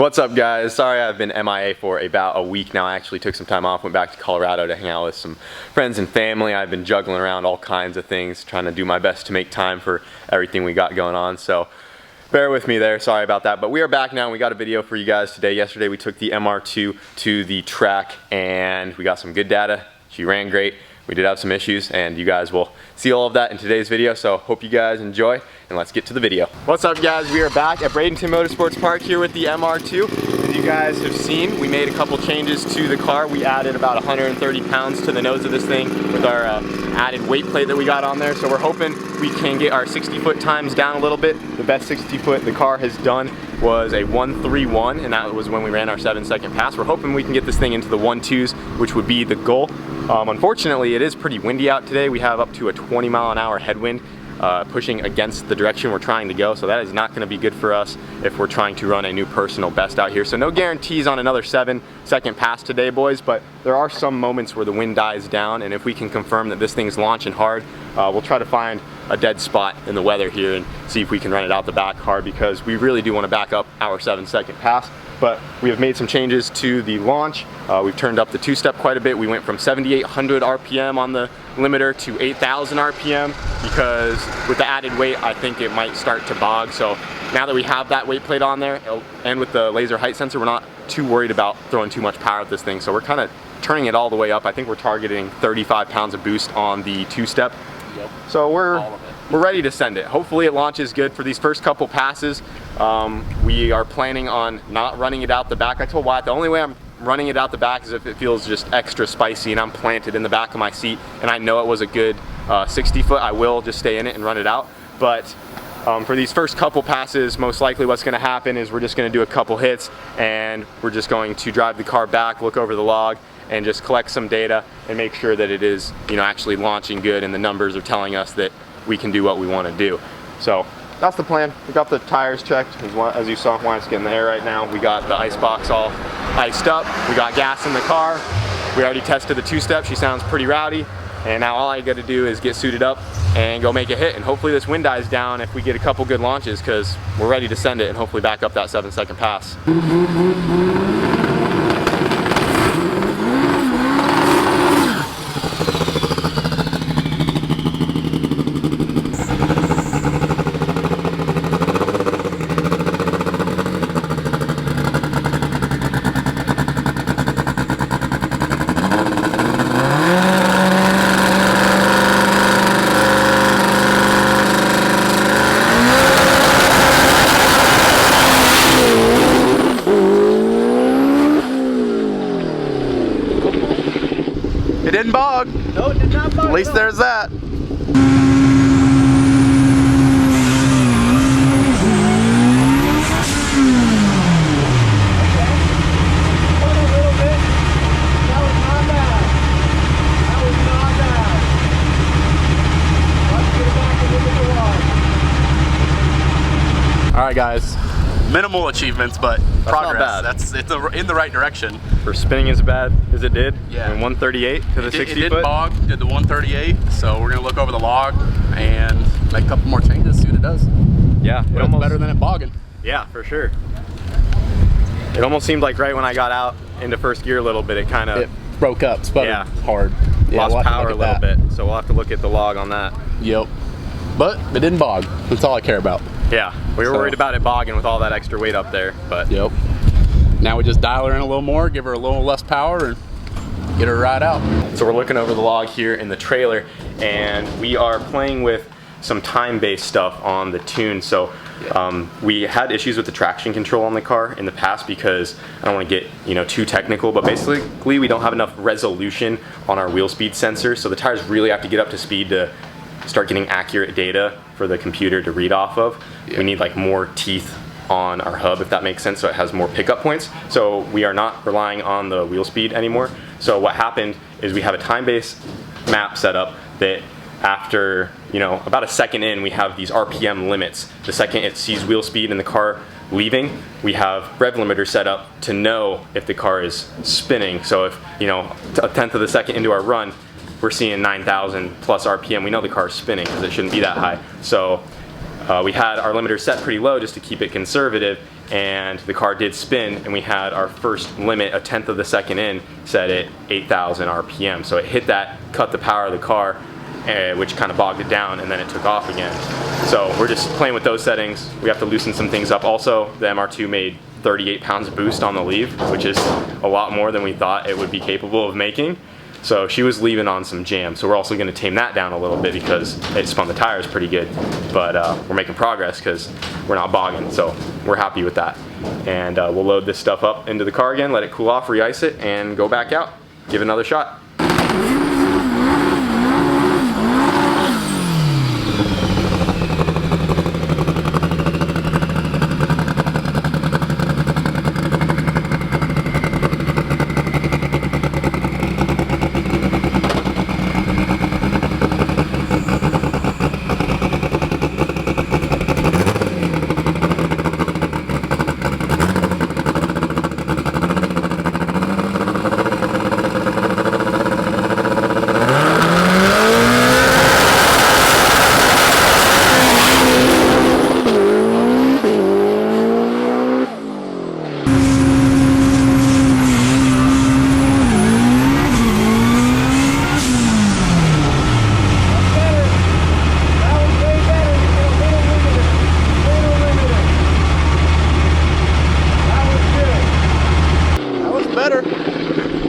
What's up, guys? Sorry I've been MIA for about a week now. I actually took some time off, went back to Colorado to hang out with some friends and family. I've been juggling around all kinds of things, trying to do my best to make time for everything we got going on. So bear with me there, sorry about that. But we are back now and we got a video for you guys today. Yesterday we took the MR2 to the track and we got some good data. She ran great. We did have some issues and you guys will see all of that in today's video, so hope you guys enjoy and let's get to the video. What's up, guys? We are back at Bradenton Motorsports Park here with the MR2. As you guys have seen, we made a couple changes to the car. We added about 130 pounds to the nose of this thing with our added weight plate that we got on there, so we're hoping we can get our 60-foot times down a little bit. The best 60-foot the car has done was a 1:31, and that was when we ran our 7-second pass. We're hoping we can get this thing into the 1:2s, which would be the goal. Unfortunately, it is pretty windy out today. We have up to a 20-mile-an-hour headwind pushing against the direction we're trying to go, so that is not going to be good for us if we're trying to run a new personal best out here. So no guarantees on another 7-second pass today, boys, but there are some moments where the wind dies down, and if we can confirm that this thing's launching hard, we'll try to find a dead spot in the weather here and see if we can run it out the back hard, because we really do want to back up our 7-second pass. But we have made some changes to the launch. We've turned up the two-step quite a bit. We went from 7,800 RPM on the limiter to 8,000 RPM because with the added weight, I think it might start to bog. So now that we have that weight plate on there and with the laser height sensor, we're not too worried about throwing too much power at this thing. So we're kind of turning it all the way up. I think we're targeting 35 pounds of boost on the two-step. Yep. So we're ready to send it. Hopefully it launches good for these first couple passes. We are planning on not running it out the back. I told Wyatt the only way I'm running it out the back is if it feels just extra spicy and I'm planted in the back of my seat and I know it was a good 60-foot, I will just stay in it and run it out. But for these first couple passes, most likely what's going to happen is we're just going to do a couple hits and we're just going to drive the car back, look over the log, and just collect some data and make sure that it is, actually launching good and the numbers are telling us that we can do what we want to do. So that's the plan. We got the tires checked. As you saw, Wyatt's getting the air right now. We got the ice box all iced up. We got gas in the car. We already tested the two-step. She sounds pretty rowdy. And now all I got to do is get suited up and go make a hit. And hopefully this wind dies down if we get a couple good launches, because we're ready to send it and hopefully back up that 7-second pass. It didn't bog. No, it did not bog. At least there's that. All right, guys. Minimal achievements, but progress. That's it's in the right direction. For spinning as bad as it did, yeah. And 138 to the 60 It foot. didn't bog, did the 138, so we're gonna look over the log and make a couple more changes, see what it does. Yeah, it's almost better than it bogging. Yeah, for sure. It almost seemed like right when I got out into first gear a little bit, it broke up, sputtered hard. Yeah, lost power a little bit, so we'll have to look at the log on that. Yep, but it didn't bog. That's all I care about. Yeah, we were worried about it bogging with all that extra weight up there, but yep. Now we just dial her in a little more, give her a little less power, and get her right out. So we're looking over the log here in the trailer, and we are playing with some time-based stuff on the tune. So we had issues with the traction control on the car in the past because I don't want to get too technical, but basically we don't have enough resolution on our wheel speed sensor, so the tires really have to get up to speed to start getting accurate data for the computer to read off of. We need like more teeth on our hub, if that makes sense, so it has more pickup points. So we are not relying on the wheel speed anymore. So what happened is we have a time-based map set up that after about a second in, we have these RPM limits. The second it sees wheel speed in the car leaving, we have rev limiter set up to know if the car is spinning. So if a tenth of the second into our run, we're seeing 9,000 plus RPM, we know the car is spinning because it shouldn't be that high. So we had our limiter set pretty low just to keep it conservative, and the car did spin, and we had our first limit a tenth of the second in set at 8,000 RPM. So it hit that, cut the power of the car, which kind of bogged it down, and then it took off again. So we're just playing with those settings. We have to loosen some things up. Also, the MR2 made 38 pounds of boost on the leave, which is a lot more than we thought it would be capable of making. So she was leaving on some jam. So we're also going to tame that down a little bit because it spun the tires pretty good. But we're making progress because we're not bogging. So we're happy with that. And we'll load this stuff up into the car again, let it cool off, re-ice it, and go back out. Give it another shot.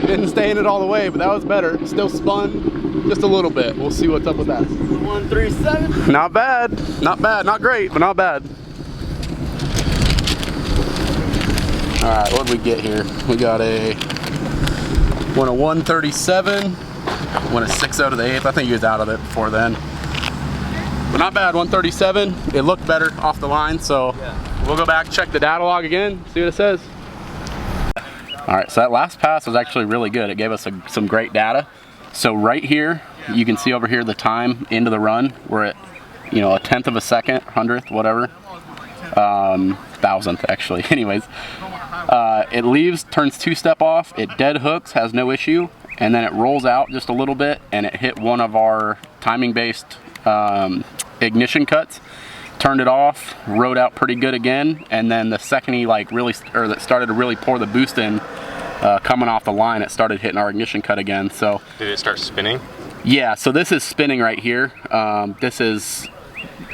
Didn't stay in it all the way, but that was better. Still spun just a little bit. We'll see what's up with that. 137. Not bad. Not bad. Not great, but not bad. All right, what did we get here? We got a 137, went a 6 out of the 8th. I think he was out of it before then. But not bad, 137. It looked better off the line, so we'll go back, check the data log again, see what it says. All right, so that last pass was actually really good. It gave us some great data. So right here, you can see over here the time into the run. We're at, you know, a tenth of a second, hundredth, whatever, thousandth actually. Anyways, it leaves, turns 2-step off, it dead hooks, has no issue, and then it rolls out just a little bit, and it hit one of our timing-based ignition cuts. Turned it off, rode out pretty good again, and then the second he that started to really pour the boost in, coming off the line, it started hitting our ignition cut again. So did it start spinning? Yeah, so this is spinning right here. This is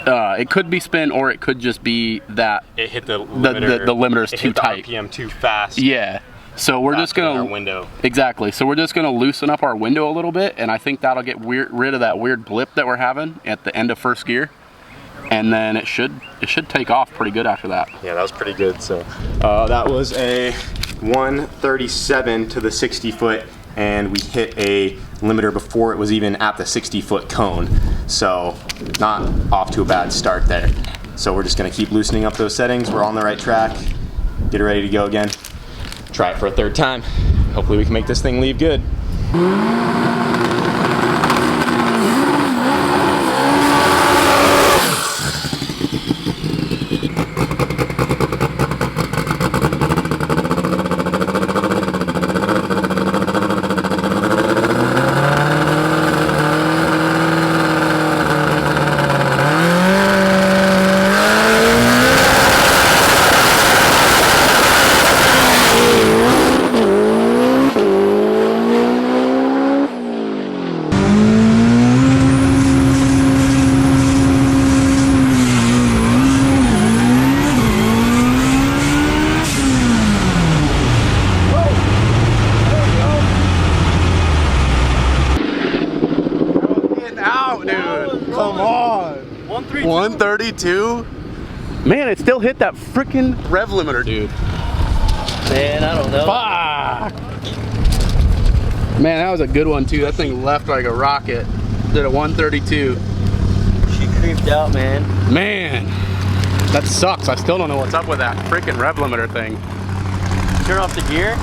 it could be spin, or it could just be that it hit the limiter. The limiter's too tight. The RPM too fast. Yeah. So we're just gonna our window. Exactly. So we're just gonna loosen up our window a little bit, and I think that'll get rid of that weird blip that we're having at the end of first gear. And then it should take off pretty good after that. Yeah, that was pretty good. So that was a 137 to the 60 foot, and we hit a limiter before it was even at the 60 foot cone. So not off to a bad start there. So we're just gonna keep loosening up those settings. We're on the right track. Get it ready to go again. Try it for a third time. Hopefully we can make this thing leave good. Come on. 132. Man, it still hit that freaking rev limiter, dude. Man, I don't know. Fuck. Man, that was a good one too. That thing left like a rocket. Did a 132. She creeped out, man. Man, that sucks. I still don't know what's up with that freaking rev limiter thing. Turn off the gear?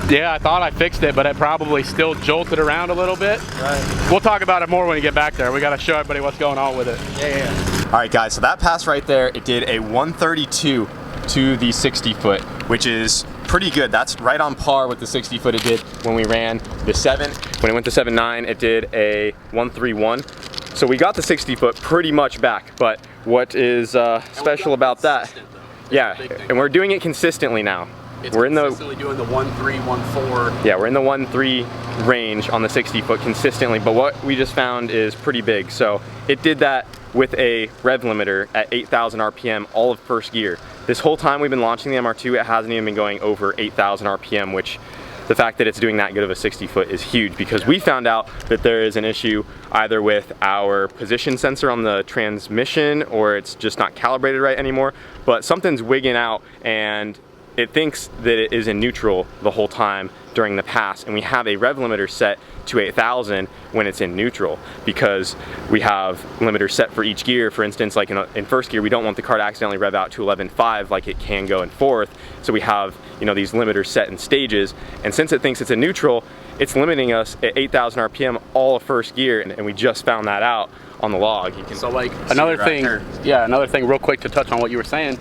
Yeah, I thought I fixed it, but it probably still jolted around a little bit. Right. We'll talk about it more when we get back there. We got to show everybody what's going on with it. Yeah. All right, guys, so that pass right there, it did a 132 to the 60 foot, which is pretty good. That's right on par with the 60 foot it did when we ran the 7. When it went to 7.9, it did a 131. So we got the 60 foot pretty much back, but what is special about that? Yeah, Big thing. and we're doing it consistently now. It's We're in the consistently doing the 1.3, 1.4. Yeah, we're in the 1.3 range on the 60 foot consistently, but what we just found is pretty big. So it did that with a rev limiter at 8,000 RPM all of first gear. This whole time we've been launching the MR2, it hasn't even been going over 8,000 RPM, which the fact that it's doing that good of a 60 foot is huge, because we found out that there is an issue either with our position sensor on the transmission, or it's just not calibrated right anymore, but something's wigging out and it thinks that it is in neutral the whole time during the pass, and we have a rev limiter set to 8,000 when it's in neutral, because we have limiters set for each gear. For instance, like in first gear, we don't want the car to accidentally rev out to 11.5 like it can go in fourth, so we have, you know, these limiters set in stages, and since it thinks it's in neutral, it's limiting us at 8,000 RPM all of first gear, and we just found that out on the log. You can So like another thing, another thing real quick to touch on what you were saying,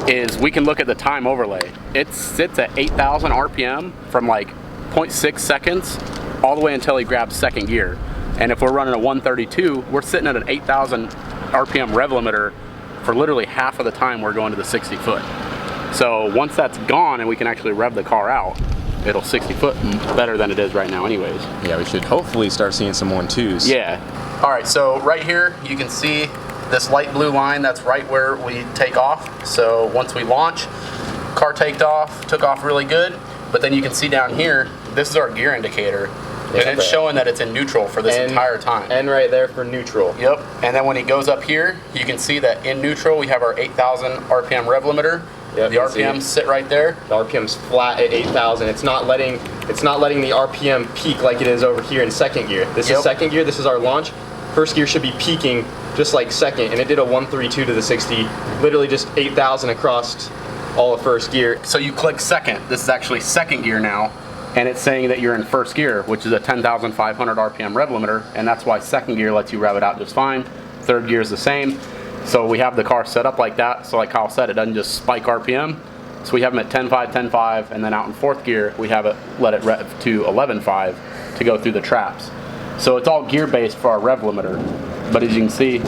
is we can look at the time overlay. It sits at 8,000 RPM from like 0.6 seconds all the way until he grabs second gear. And if we're running a 132, we're sitting at an 8,000 RPM rev limiter for literally half of the time we're going to the 60 foot. So once that's gone and we can actually rev the car out, it'll 60 foot better than it is right now anyways. Yeah, we should hopefully start seeing some 1.2s. Yeah. All right, so right here you can see this light blue line, that's right where we take off. So once we launch, car took off really good, but then you can see down here, this is our gear indicator, and it's showing that it's in neutral for this entire time. And right there for neutral. Yep, and then when he goes up here, you can see that in neutral, we have our 8,000 RPM rev limiter. Yep, the RPMs sit right there. The RPM's flat at 8,000. It's not letting the RPM peak like it is over here in second gear. This is second gear, this is our launch. First gear should be peaking just like second, and it did a 132 to the 60, literally just 8,000 across all of first gear. So you click second, this is actually second gear now, and it's saying that you're in first gear, which is a 10,500 RPM rev limiter, and that's why second gear lets you rev it out just fine. Third gear is the same. So we have the car set up like that, so like Kyle said, it doesn't just spike RPM. So we have them at 10.5, 10.5, and then out in fourth gear, we have it let it rev to 11.5 to go through the traps. So it's all gear based for our rev limiter. But as you can see,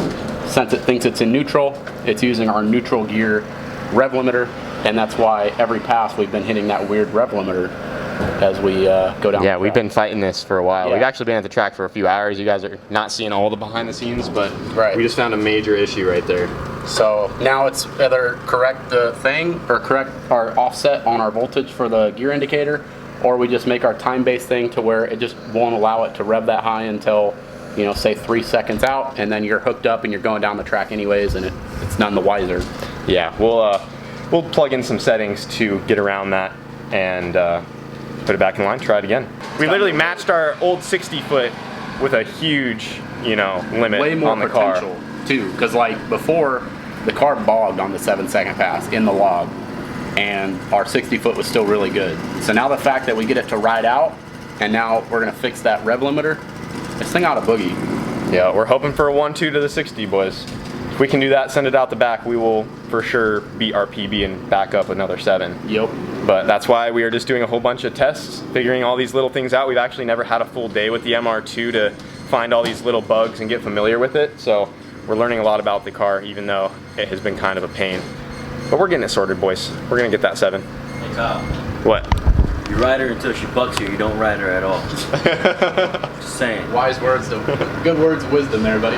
since it thinks it's in neutral, it's using our neutral gear rev limiter, and that's why every pass we've been hitting that weird rev limiter as we go down. Yeah, we've been fighting this for a while. Yeah. We've actually been at the track for a few hours. You guys are not seeing all the behind the scenes, but we just found a major issue right there. So now it's either correct the thing or correct our offset on our voltage for the gear indicator, or we just make our time-based thing to where it just won't allow it to rev that high until, you know, say 3 seconds out, and then you're hooked up and you're going down the track anyways, and it's none the wiser. Yeah, we'll plug in some settings to get around that and put it back in line, try it again. We literally matched our old 60 foot with a huge, you know, limit Way more on the car. potential too, because like before, the car bogged on the 7-second pass in the log, and our 60 foot was still really good. So now the fact that we get it to ride out, and now we're gonna fix that rev limiter, this thing ought to boogie. Yeah, we're hoping for a 1.2 to the 60, boys. If we can do that, send it out the back, we will for sure beat our PB and back up another 7. Yep. But that's why we are just doing a whole bunch of tests, figuring all these little things out. We've actually never had a full day with the MR2 to find all these little bugs and get familiar with it. So we're learning a lot about the car, even though it has been kind of a pain. But we're getting it sorted, boys. We're gonna get that 7. Hey Kyle, What? you ride her until she bucks you. You don't ride her at all. Just saying. Wise words, though. Good words of wisdom there, buddy.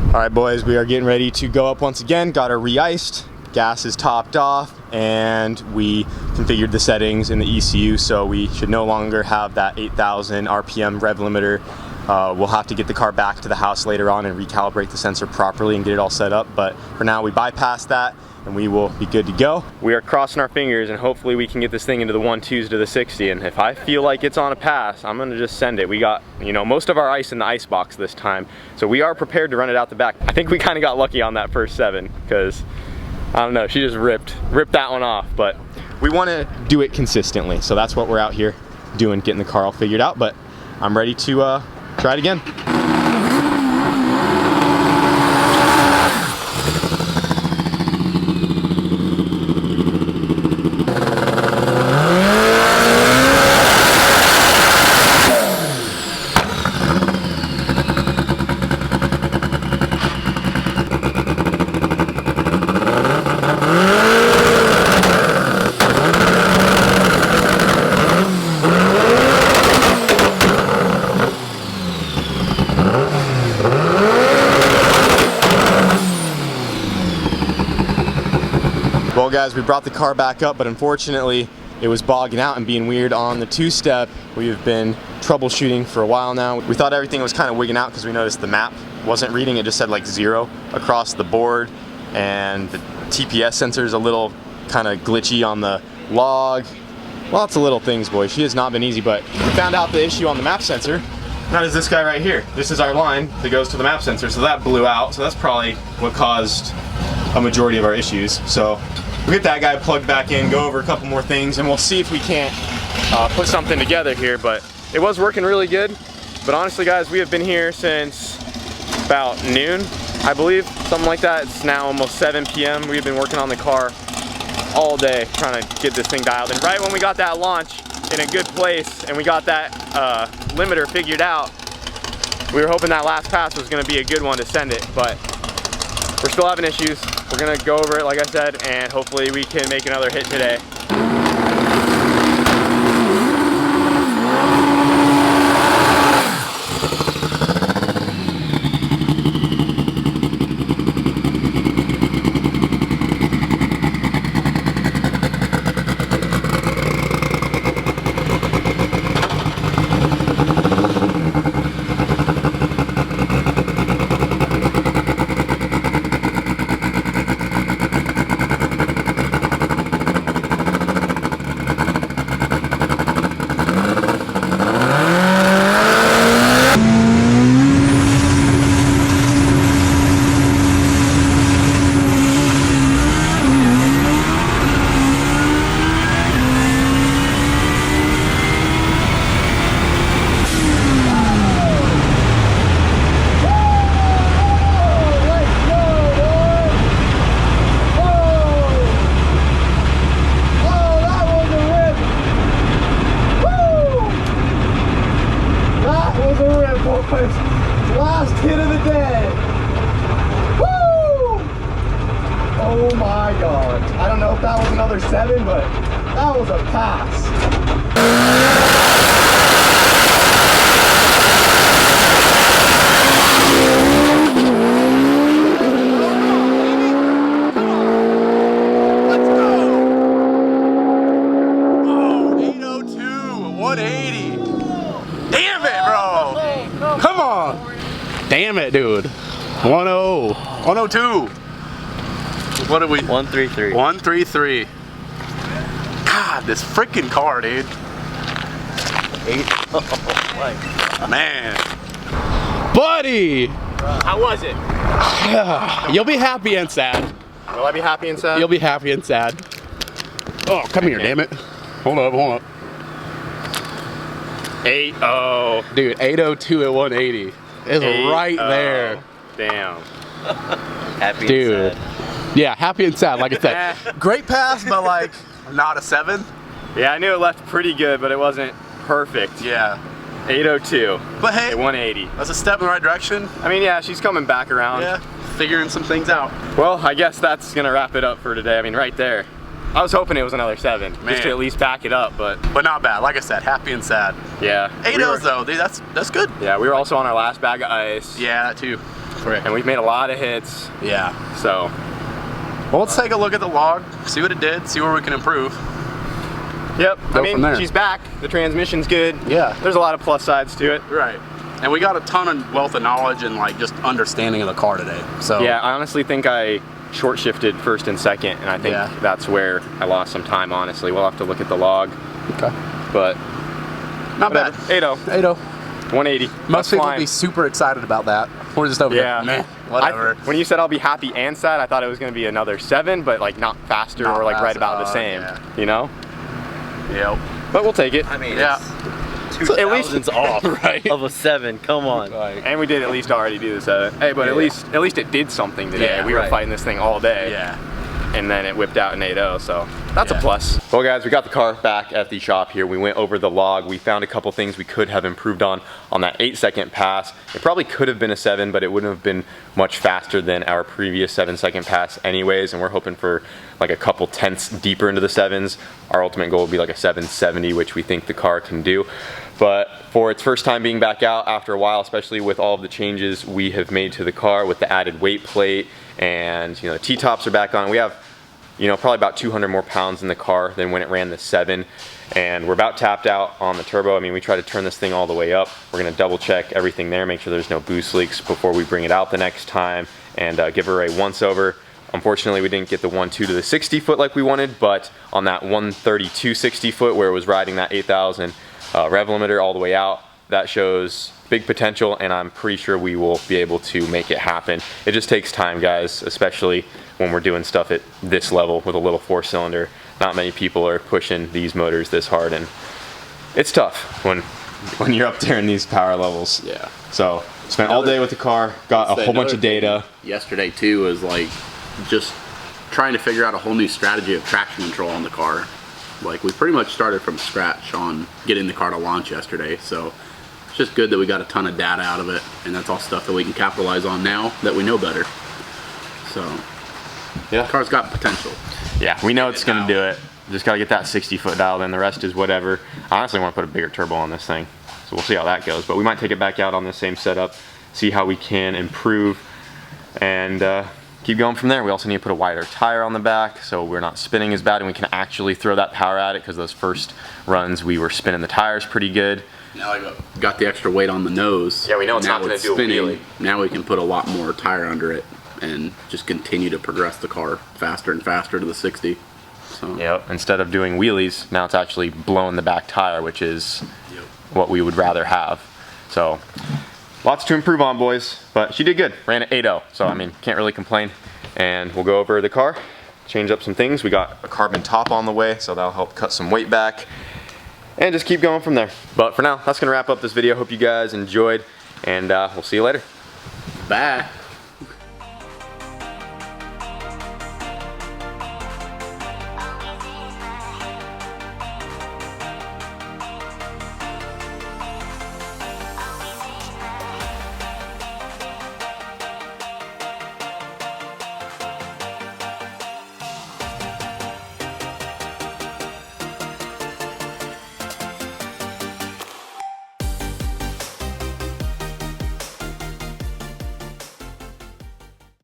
All right, boys, we are getting ready to go up once again. Got her re-iced, gas is topped off, and we configured the settings in the ECU, so we should no longer have that 8,000 RPM rev limiter. We'll have to get the car back to the house later on and recalibrate the sensor properly and get it all set up, but for now we bypassed that and we will be good to go. We are crossing our fingers and hopefully we can get this thing into the 1.2s to the 60, and if I feel like it's on a pass, I'm gonna just send it. We got, you know, most of our ice in the ice box this time, so we are prepared to run it out the back. I think we kind of got lucky on that first 7 because, I don't know, she just ripped that one off, but we want to do it consistently, so that's what we're out here doing, getting the car all figured out, but I'm ready to try it again. Well guys, we brought the car back up, but unfortunately it was bogging out and being weird on the two-step. We've been troubleshooting for a while now. We thought everything was kind of wigging out because we noticed the map wasn't reading. It just said like 0 across the board, and the TPS sensor is a little kind of glitchy on the log. Lots of little things, boys. She has not been easy, but we found out the issue on the map sensor. That is this guy right here. This is our line that goes to the map sensor, so that blew out. So that's probably what caused a majority of our issues. So we'll get that guy plugged back in, go over a couple more things, and we'll see if we can't put something together here. But it was working really good. But honestly, guys, we have been here since about noon, I believe, something like that. It's now almost 7 p.m. We've been working on the car all day trying to get this thing dialed in. Right when we got that launch in a good place and we got that limiter figured out, we were hoping that last pass was going to be a good one to send it, but we're still having issues. We're going to go over it, like I said, and hopefully we can make another hit today. Last hit of the day. Woo! Oh my God. I don't know if that was another 7, but that was a pass. Damn it, dude. 1-0. 102. What are we? 133. 133. God, this freaking car, dude. 8. Oh, man. Buddy! How was it? You'll be happy and sad. Will I be happy and sad? You'll be happy and sad. Oh, come here, damn it. Hold up, hold up. 8-0. Dude, 802 at 180. It's right there. Damn. Happy dude. and sad. Yeah, happy and sad, like I said. Great pass, but like, not a 7. Yeah, I knew it left pretty good, but it wasn't perfect. Yeah. 802. But hey, at 180. That's a step in the right direction. I mean, yeah, she's coming back around. Yeah, figuring some things out. Well, I guess that's gonna wrap it up for today. I mean, right there. I was hoping it was another 7, just to at least back it up, but not bad. Like I said, happy and sad. Yeah. 8-0s though, dude, that's good. Yeah, we were also on our last bag of ice. Yeah, that too. Correct. And we've made a lot of hits. Yeah. So. Well, let's take a look at the log, see what it did, see where we can improve. Yep. Go from there. She's back. The transmission's good. Yeah. There's a lot of plus sides to it. Right. And we got a ton of wealth of knowledge and like just understanding of the car today. So. Yeah, I honestly think I short shifted first and second, and I think that's where I lost some time, honestly. We'll have to look at the log. Okay. But not bad. 8-0. 8-0. 180. Most people would be super excited about that. We're just over here. Meh, whatever. When you said I'll be happy and sad, I thought it was going to be another 7, but like not faster or like right about the same. Yeah. You know? Yep. But we'll take it. I mean, yeah. It's 2 thousandths off right. of a 7. Come on. And we did at least already do the 7. Hey, but at least it did something today. Yeah, we were fighting this thing all day. Yeah. And then it whipped out an 8-0, so that's a plus. Well guys, we got the car back at the shop here. We went over the log. We found a couple things we could have improved on that 8-second pass. It probably could have been a 7, but it wouldn't have been much faster than our previous 7-second pass anyways, and we're hoping for like a couple tenths deeper into the 7s. Our ultimate goal would be like a 770, which we think the car can do. But for its first time being back out after a while, especially with all of the changes we have made to the car with the added weight plate, and you know, the T-tops are back on. We have you know, probably about 200 more pounds in the car than when it ran the 7. And we're about tapped out on the turbo. I mean, we try to turn this thing all the way up. We're gonna double check everything there, make sure there's no boost leaks before we bring it out the next time, and give her a once over. Unfortunately, we didn't get the 1.2 to the 60 foot like we wanted, but on that 132 60 foot where it was riding that 8,000 rev limiter all the way out, that shows big potential, and I'm pretty sure we will be able to make it happen. It just takes time, guys, especially when we're doing stuff at this level with a little 4-cylinder. Not many people are pushing these motors this hard, and it's tough when you're up there in these power levels. Yeah. So spent all day with the car, got a whole bunch of data. Yesterday too was like just trying to figure out a whole new strategy of traction control on the car. Like we pretty much started from scratch on getting the car to launch yesterday, so it's just good that we got a ton of data out of it, and that's all stuff that we can capitalize on now that we know better. So yeah, the car's got potential. Yeah, we know it's gonna do it. Just gotta get that 60 foot dialed in. The rest is whatever. I honestly want to put a bigger turbo on this thing, so we'll see how that goes. But we might take it back out on the same setup, see how we can improve, and keep going from there. We also need to put a wider tire on the back so we're not spinning as bad, and we can actually throw that power at it, because those first runs we were spinning the tires pretty good. Now I got the extra weight on the nose. Yeah, we know it's not gonna do a wheelie. Now we can put a lot more tire under it and just continue to progress the car faster and faster to the 60. So. Yep, instead of doing wheelies, now it's actually blowing the back tire, which is what we would rather have. So, lots to improve on, boys, but she did good. Ran at 8.0, so I mean, can't really complain. And we'll go over the car, change up some things. We got a carbon top on the way, so that'll help cut some weight back, and just keep going from there. But for now, that's gonna wrap up this video. Hope you guys enjoyed, and we'll see you later. Bye.